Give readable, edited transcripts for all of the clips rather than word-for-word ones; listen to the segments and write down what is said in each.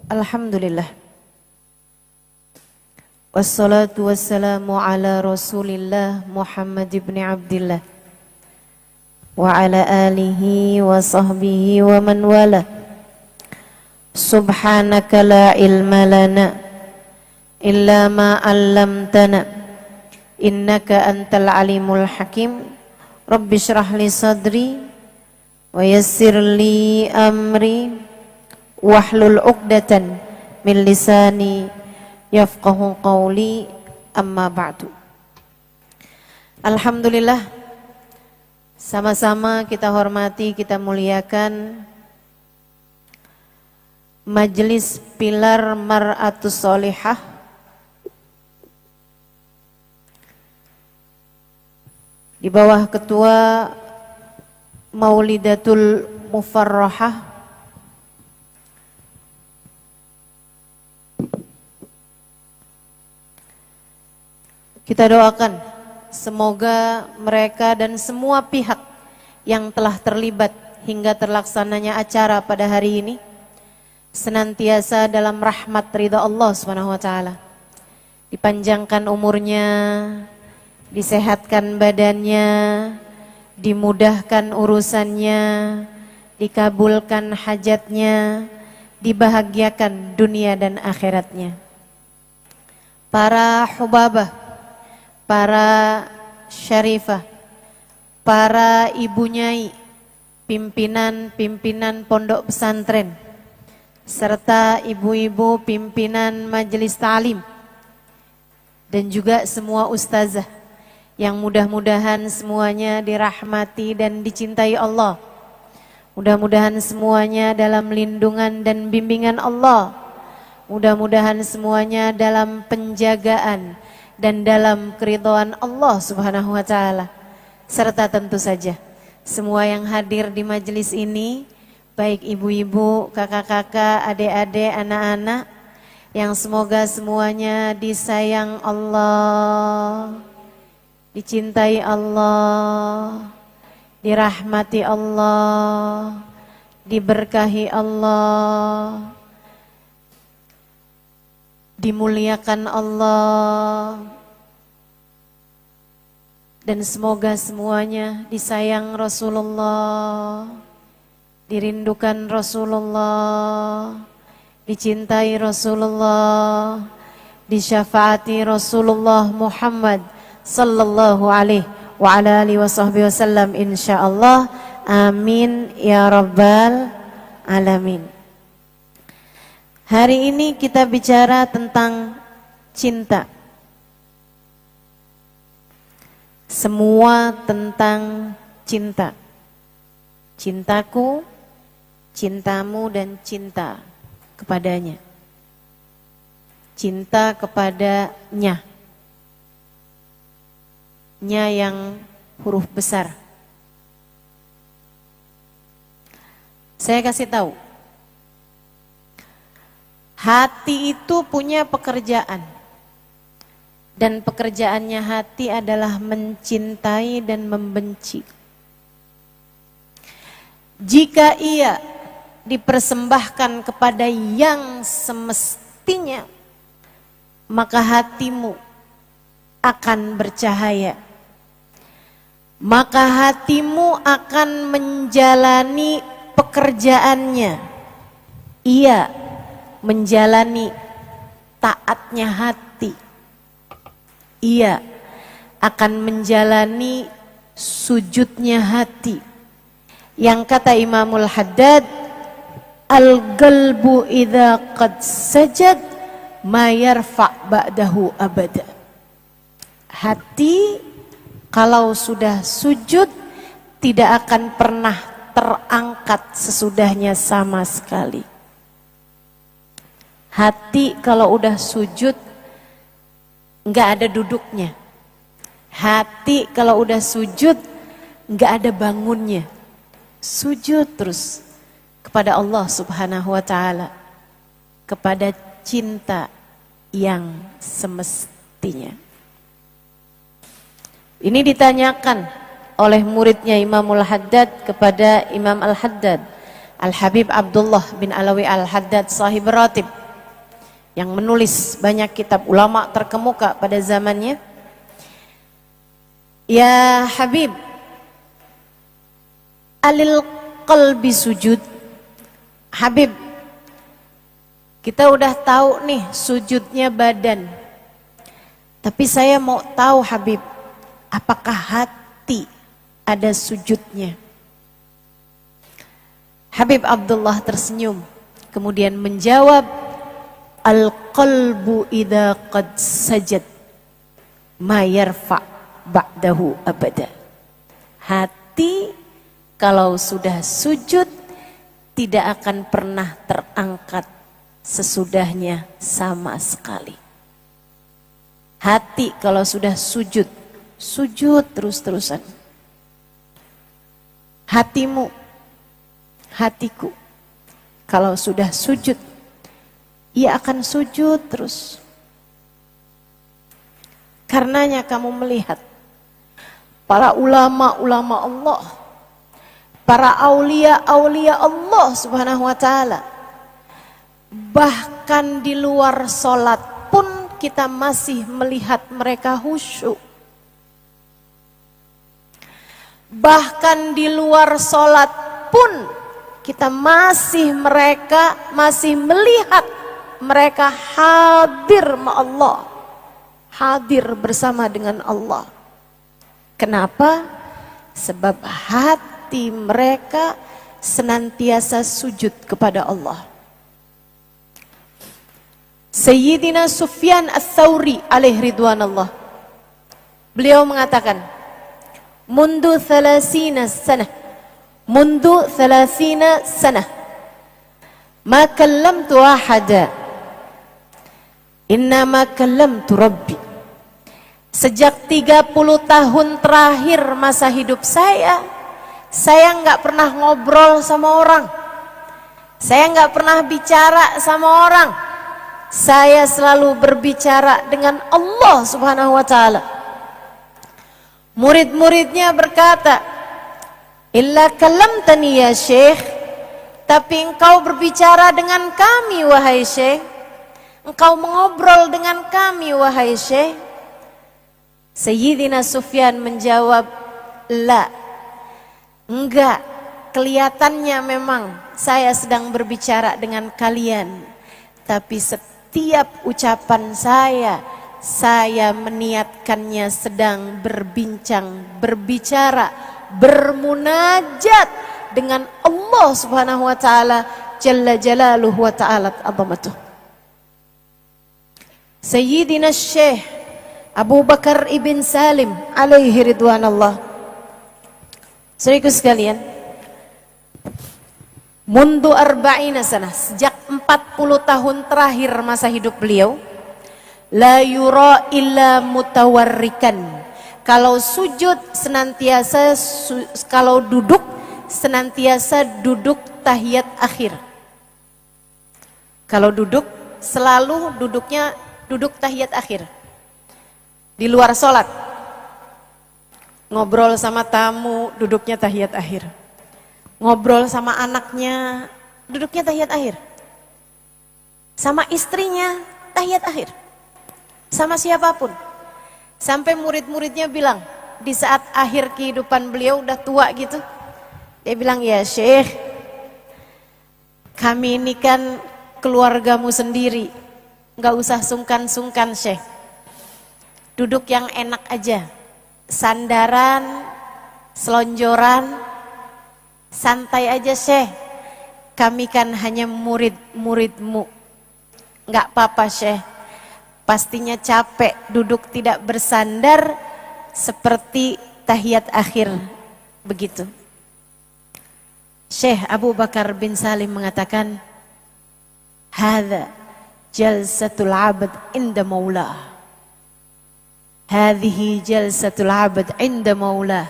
Alhamdulillah. Wassalatu wassalamu ala Rasulillah Muhammad ibn Abdillah wa ala alihi wa sahbihi wa man wala. Subhanaka la ilma lana illa ma 'allamtana innaka antal alimul hakim. Rabbi shrah li sadri wa yassir li amri wahlul 'uqdatan min lisani yafqahu qawli, amma ba'du. Alhamdulillah, sama-sama kita hormati, kita muliakan Majelis Pilar Mar'atus Sholihah di bawah Ketua Maulidatul Mufarrahah kita doakan semoga mereka dan semua pihak yang telah terlibat hingga terlaksananya acara pada hari ini senantiasa dalam rahmat ridha Allah Subhanahu wa taala. Dipanjangkan umurnya, disehatkan badannya, dimudahkan urusannya, dikabulkan hajatnya, dibahagiakan dunia dan akhiratnya. Para hubabah, para syarifah, para ibu nyai, pimpinan-pimpinan pondok pesantren, serta ibu-ibu pimpinan majelis ta'lim, dan juga semua ustazah yang mudah-mudahan semuanya dirahmati dan dicintai Allah. Mudah-mudahan semuanya dalam lindungan dan bimbingan Allah. Mudah-mudahan semuanya dalam penjagaan dan dalam keridhaan Allah Subhanahu wa taala. Serta tentu saja semua yang hadir di majelis ini, baik ibu-ibu, kakak-kakak, adik-adik, anak-anak, yang semoga semuanya disayang Allah, dicintai Allah, dirahmati Allah, diberkahi Allah, dimuliakan Allah, dan semoga semuanya disayang Rasulullah, dirindukan Rasulullah, dicintai Rasulullah, disyafaati Rasulullah Muhammad sallallahu alaihi wa ala alihi wasallam insyaallah. Amin ya rabbal alamin. Hari ini kita bicara tentang cinta. Semua tentang cinta. Cintaku, cintamu, dan cinta kepadanya. Cinta kepadanya. Nya yang huruf besar. Saya kasih tahu. Hati itu punya pekerjaan. Dan pekerjaannya hati adalah mencintai dan membenci. Jika ia dipersembahkan kepada yang semestinya, maka hatimu akan bercahaya. Maka hatimu akan menjalani pekerjaannya. Ia menjalani taatnya hati. Ia akan menjalani sujudnya hati. Yang kata Imamul Haddad, al-qalbu idza qad sajad ma yarfa' ba'dahu abada. Hati kalau sudah sujud tidak akan pernah terangkat sesudahnya sama sekali. Hati kalau udah sujud nggak ada duduknya. Hati kalau udah sujud nggak ada bangunnya. Sujud terus kepada Allah Subhanahu wa taala, kepada cinta yang semestinya. Ini ditanyakan oleh muridnya Imamul Haddad kepada Imam Al-Haddad, Al-Habib Abdullah bin Alawi Al-Haddad sahib ratib, yang menulis banyak kitab ulama terkemuka pada zamannya. Ya Habib, alil qalbi sujud. Habib, kita udah tahu nih sujudnya badan, tapi saya mau tahu Habib, apakah hati ada sujudnya? Habib Abdullah tersenyum, kemudian menjawab, al-qalbu idza qad sajad ma yarfa ba'dahu abada. Hati kalau sudah sujud tidak akan pernah terangkat sesudahnya sama sekali. Hati kalau sudah sujud, sujud terus-terusan. Hatiku kalau sudah sujud, ia akan sujud terus. Karenanya kamu melihat para ulama-ulama Allah, para aulia-aulia Allah subhanahu wa ta'ala, bahkan di luar sholat pun kita masih melihat mereka khusyuk. Bahkan di luar sholat pun kita masih melihat mereka hadir ma Allah, hadir bersama dengan Allah. Kenapa? Sebab hati mereka senantiasa sujud kepada Allah. Sayyidina Sufyan Ats-Tsauri alaihi ridwanallah, beliau mengatakan, mundu 30 sanah ma kallamtu ahada innama kallamtu rabbi. Sejak 30 tahun terakhir masa hidup saya nggak pernah ngobrol sama orang, saya nggak pernah bicara sama orang, saya selalu berbicara dengan Allah subhanahu wa ta'ala. Murid-muridnya berkata, illa kallamtani ya syekh, tapi engkau berbicara dengan kami wahai syekh, engkau mengobrol dengan kami wahai syekh. Sayyidina Sufyan menjawab, la, enggak, kelihatannya memang saya sedang berbicara dengan kalian, tapi setiap ucapan saya meniatkannya sedang berbicara, bermunajat dengan Allah subhanahu wa ta'ala jalla jalaluhu wa ta'ala azamatuh. Sayyidina Syekh Abu Bakar ibn Salim alaihi ridwanallah, saudaraku sekalian, mundu arba'ina sanah, sejak 40 tahun terakhir masa hidup beliau, la yura illa mutawarrikan. Kalau sujud senantiasa, kalau duduk senantiasa duduk tahiyat akhir. Kalau duduk selalu duduknya duduk tahiyat akhir. Di luar sholat, ngobrol sama tamu duduknya tahiyat akhir. Ngobrol sama anaknya duduknya tahiyat akhir. Sama istrinya tahiyat akhir. Sama siapapun. Sampai murid-muridnya bilang, di saat akhir kehidupan beliau udah tua gitu, dia bilang, ya Syekh, kami ini kan keluargamu sendiri, nggak usah sungkan-sungkan Syekh, duduk yang enak aja, sandaran, selonjoran, santai aja Syekh, kami kan hanya murid-muridmu. Nggak apa-apa Syekh, pastinya capek duduk tidak bersandar seperti tahiyat akhir begitu. Syekh Abu Bakar bin Salim mengatakan, hadza jalsatul abd inda maulah, hadhihi jalsatul abd inda maulah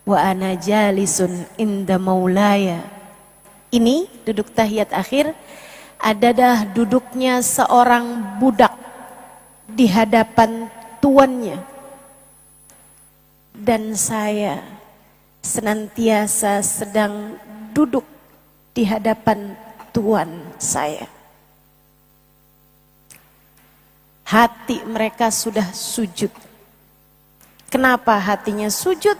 wa ana jalisun inda maulaya. Ini duduk tahiyat akhir adalah duduknya seorang budak di hadapan tuannya, dan saya senantiasa sedang duduk di hadapan Tuhan saya. Hati mereka sudah sujud. Kenapa hatinya sujud?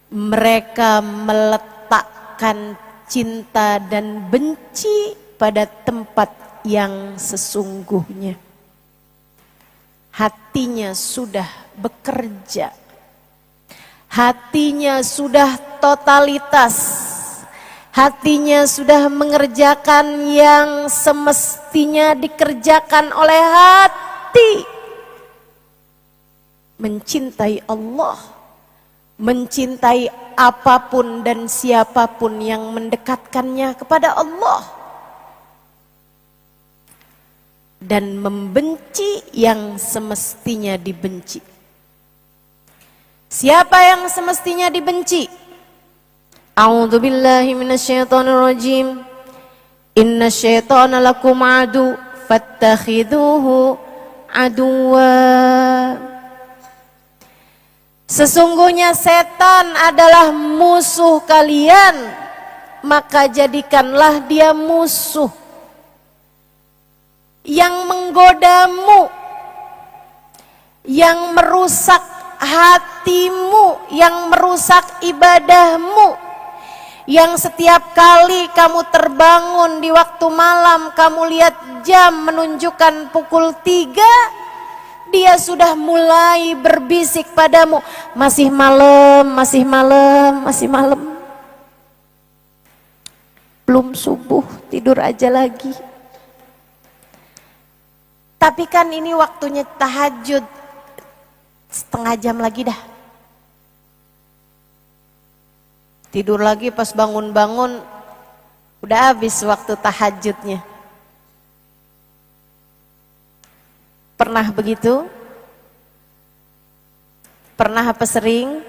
Mereka meletakkan cinta dan benci pada tempat yang sesungguhnya. Hatinya sudah bekerja. Hatinya sudah totalitas. Hatinya sudah mengerjakan yang semestinya dikerjakan oleh hati. Mencintai Allah, mencintai apapun dan siapapun yang mendekatkannya kepada Allah, dan membenci yang semestinya dibenci. Siapa yang semestinya dibenci? A'udzu billahi minasyaitonir rajim. Innasyaitana lakum adu fattakhiduhu aduwa. Sesungguhnya setan adalah musuh kalian, maka jadikanlah dia musuh. Yang menggodamu, yang merusak hatimu, yang merusak ibadahmu, yang setiap kali kamu terbangun di waktu malam, kamu lihat jam menunjukkan pukul 3, dia sudah mulai berbisik padamu, masih malam, masih malam, masih malam. Belum subuh, tidur aja lagi. Tapi kan ini waktunya tahajud, setengah jam lagi dah. Tidur lagi, pas bangun-bangun udah habis waktu tahajudnya. Pernah begitu? Pernah apa sering?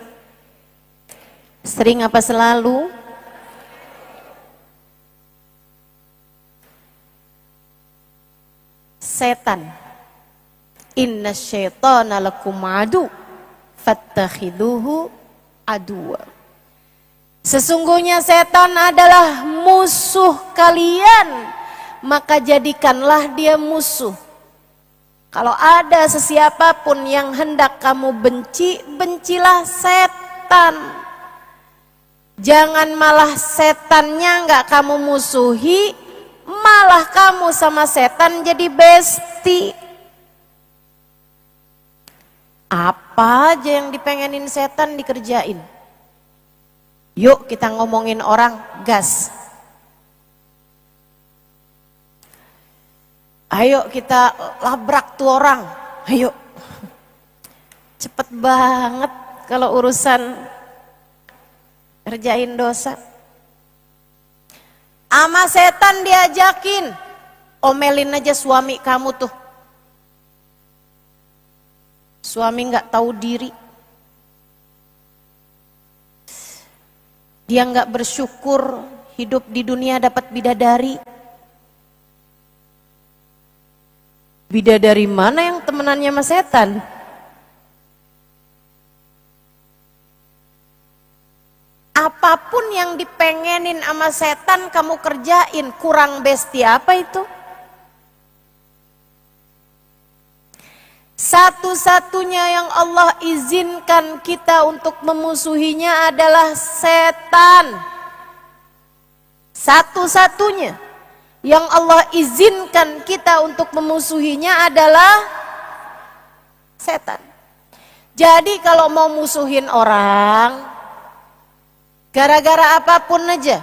Sering apa selalu? Setan. Innasyaitana lakum adu fattakhiduhu aduwa. Sesungguhnya setan adalah musuh kalian, maka jadikanlah dia musuh. Kalau ada sesiapapun yang hendak kamu benci, bencilah setan. Jangan malah setannya enggak kamu musuhi, malah kamu sama setan jadi bestie. Apa aja yang dipengenin setan dikerjain. Yuk kita ngomongin orang, gas. Ayo kita labrak tuh orang, ayo. Cepet banget kalau urusan kerjain dosa. Ama setan diajakin, omelin aja suami kamu tuh. Suami nggak tahu diri. Dia nggak bersyukur hidup di dunia dapat bidadari. Bidadari mana yang temenannya sama setan? Apapun yang dipengenin sama setan kamu kerjain, kurang besti apa itu? Satu-satunya yang Allah izinkan kita untuk memusuhinya adalah setan. Satu-satunya yang Allah izinkan kita untuk memusuhinya adalah setan. Jadi kalau mau musuhin orang, gara-gara apapun aja,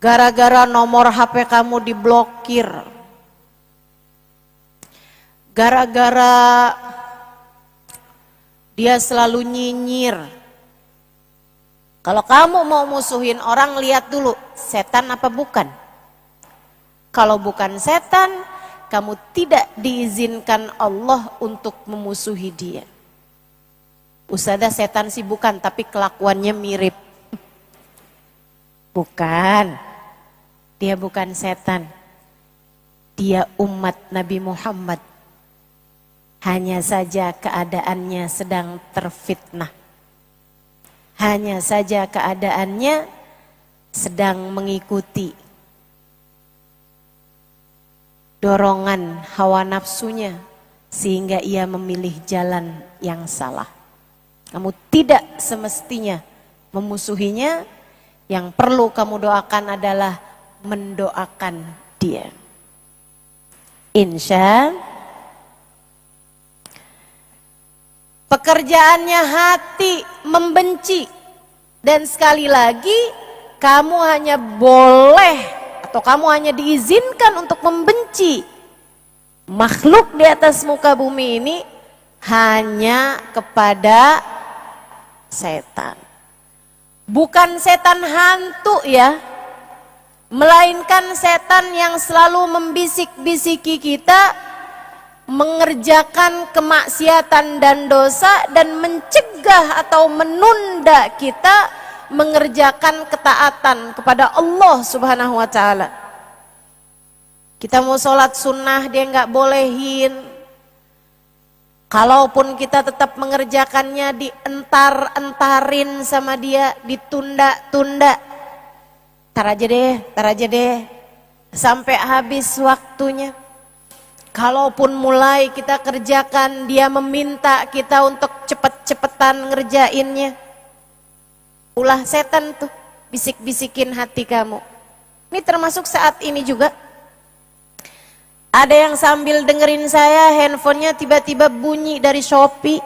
gara-gara nomor HP kamu diblokir, gara-gara dia selalu nyinyir. Kalau kamu mau musuhin orang, lihat dulu setan apa bukan. Kalau bukan setan, kamu tidak diizinkan Allah untuk memusuhi dia. Ustazah, setan sih bukan, tapi kelakuannya mirip. Bukan, dia bukan setan. Dia umat Nabi Muhammad. Hanya saja keadaannya sedang terfitnah. Hanya saja keadaannya sedang mengikuti dorongan hawa nafsunya sehingga ia memilih jalan yang salah. Kamu tidak semestinya memusuhinya, yang perlu kamu doakan adalah mendoakan dia. Insya pekerjaannya hati membenci, dan sekali lagi kamu hanya boleh atau kamu hanya diizinkan untuk membenci makhluk di atas muka bumi ini hanya kepada setan. Bukan setan hantu ya, melainkan setan yang selalu membisik-bisiki kita mengerjakan kemaksiatan dan dosa dan mencegah atau menunda kita mengerjakan ketaatan kepada Allah Subhanahu wa taala. Kita mau sholat sunnah dia nggak bolehin. Kalaupun kita tetap mengerjakannya dientar-entarin sama dia, ditunda-tunda. Tar aja deh, sampai habis waktunya. Kalaupun mulai kita kerjakan, dia meminta kita untuk cepet-cepetan ngerjainnya. Ulah setan tuh, bisik-bisikin hati kamu. Ini termasuk saat ini juga. Ada yang sambil dengerin saya, handphonenya tiba-tiba bunyi dari Shopee.